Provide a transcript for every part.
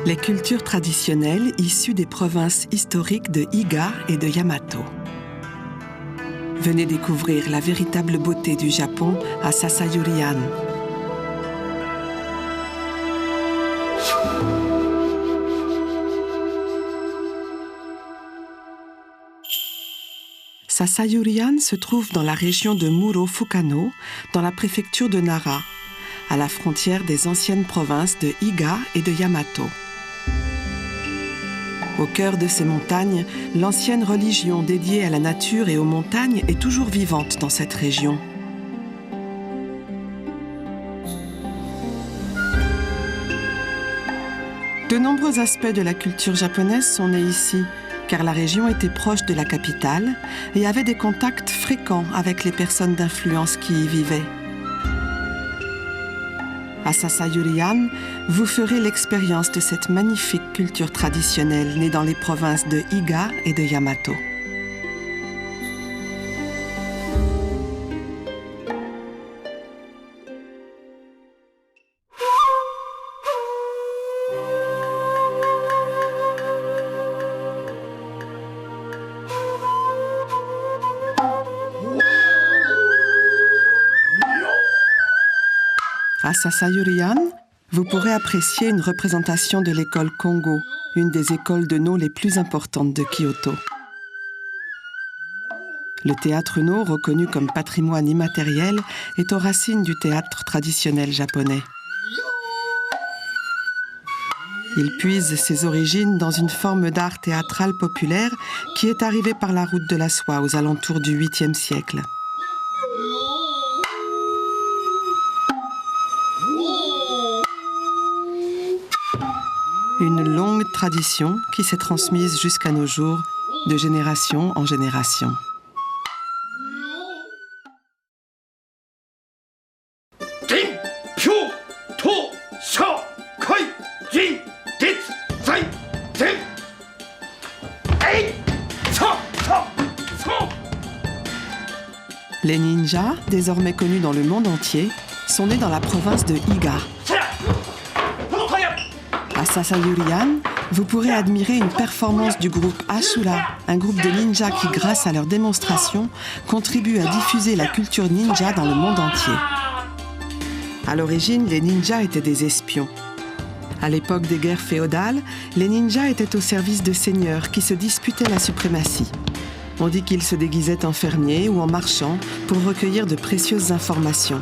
Les cultures traditionnelles issues des provinces historiques de Iga et de Yamato. Venez découvrir la véritable beauté du Japon à Sasayurian. Sasayurian se trouve dans la région de Muro-Fukano, dans la préfecture de Nara, à la frontière des anciennes provinces de Iga et de Yamato. Au cœur de ces montagnes, l'ancienne religion dédiée à la nature et aux montagnes est toujours vivante dans cette région. De nombreux aspects de la culture japonaise sont nés ici, car la région était proche de la capitale et avait des contacts fréquents avec les personnes d'influence qui y vivaient. À Sasayurian, vous ferez l'expérience de cette magnifique culture traditionnelle née dans les provinces de Iga et de Yamato. À Sasayurian, vous pourrez apprécier une représentation de l'école Kongo, une des écoles de No les plus importantes de Kyoto. Le théâtre No, reconnu comme patrimoine immatériel, est aux racines du théâtre traditionnel japonais. Il puise ses origines dans une forme d'art théâtral populaire qui est arrivée par la route de la soie aux alentours du 8e siècle. Une longue tradition qui s'est transmise jusqu'à nos jours, de génération en génération. Les ninjas, désormais connus dans le monde entier, sont nés dans la province de Iga. À Sasayurian, vous pourrez admirer une performance du groupe Ashura, un groupe de ninjas qui, grâce à leurs démonstrations, contribue à diffuser la culture ninja dans le monde entier. À l'origine, les ninjas étaient des espions. À l'époque des guerres féodales, les ninjas étaient au service de seigneurs qui se disputaient la suprématie. On dit qu'ils se déguisaient en fermiers ou en marchands pour recueillir de précieuses informations.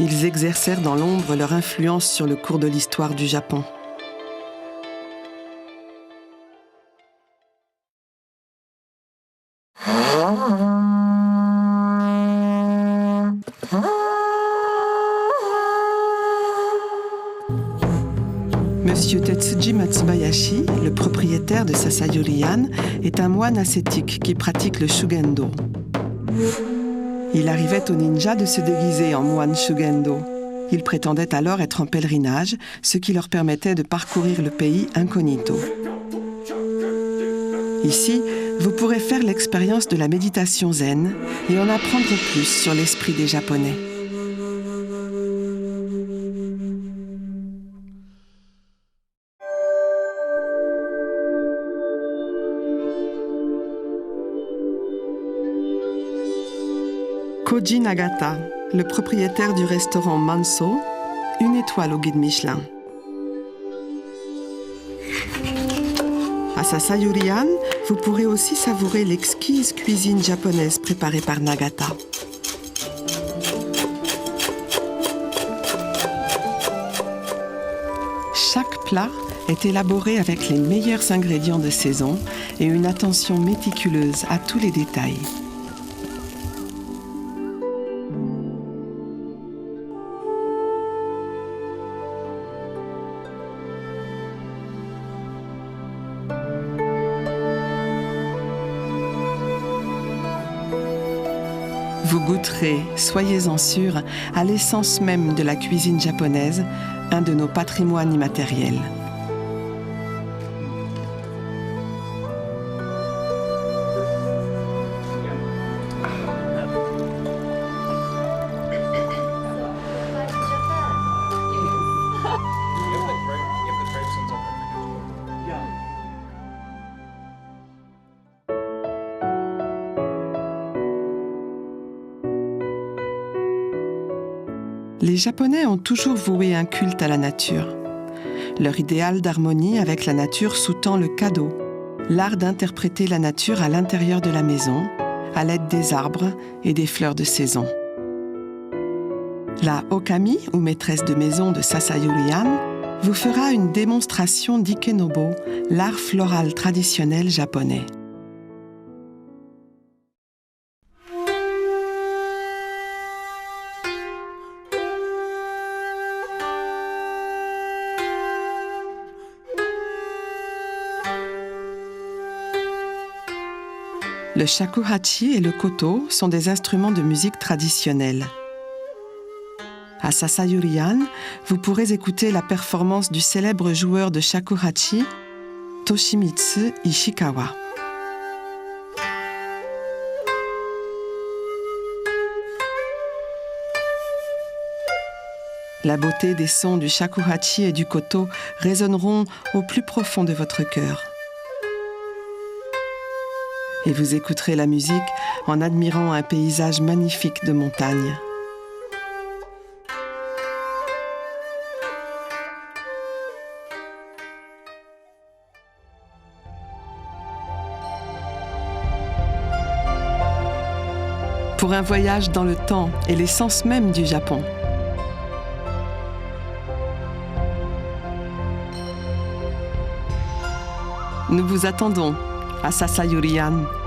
Ils exercèrent dans l'ombre leur influence sur le cours de l'histoire du Japon. Monsieur Tetsuji Matsubayashi, le propriétaire de Sasayurian, est un moine ascétique qui pratique le Shugendo. Il arrivait aux ninjas de se déguiser en moine Shugendo. Ils prétendaient alors être en pèlerinage, ce qui leur permettait de parcourir le pays incognito. Ici, vous pourrez faire l'expérience de la méditation zen et en apprendre plus sur l'esprit des Japonais. Koji Nagata, le propriétaire du restaurant Manso, une étoile au guide Michelin. À Sasayurian, vous pourrez aussi savourer l'exquise cuisine japonaise préparée par Nagata. Chaque plat est élaboré avec les meilleurs ingrédients de saison et une attention méticuleuse à tous les détails. Vous goûterez, soyez-en sûrs, à l'essence même de la cuisine japonaise, un de nos patrimoines immatériels. Les Japonais ont toujours voué un culte à la nature. Leur idéal d'harmonie avec la nature sous-tend le kado, l'art d'interpréter la nature à l'intérieur de la maison, à l'aide des arbres et des fleurs de saison. La Okami, ou maîtresse de maison de Sasayuri-an, vous fera une démonstration d'Ikenobo, l'art floral traditionnel japonais. Le shakuhachi et le koto sont des instruments de musique traditionnels. À Sasayuri-an, vous pourrez écouter la performance du célèbre joueur de shakuhachi, Toshimitsu Ishikawa. La beauté des sons du shakuhachi et du koto résonneront au plus profond de votre cœur. Et vous écouterez la musique en admirant un paysage magnifique de montagne. Pour un voyage dans le temps et l'essence même du Japon. Nous vous attendons à Sasayuri-an.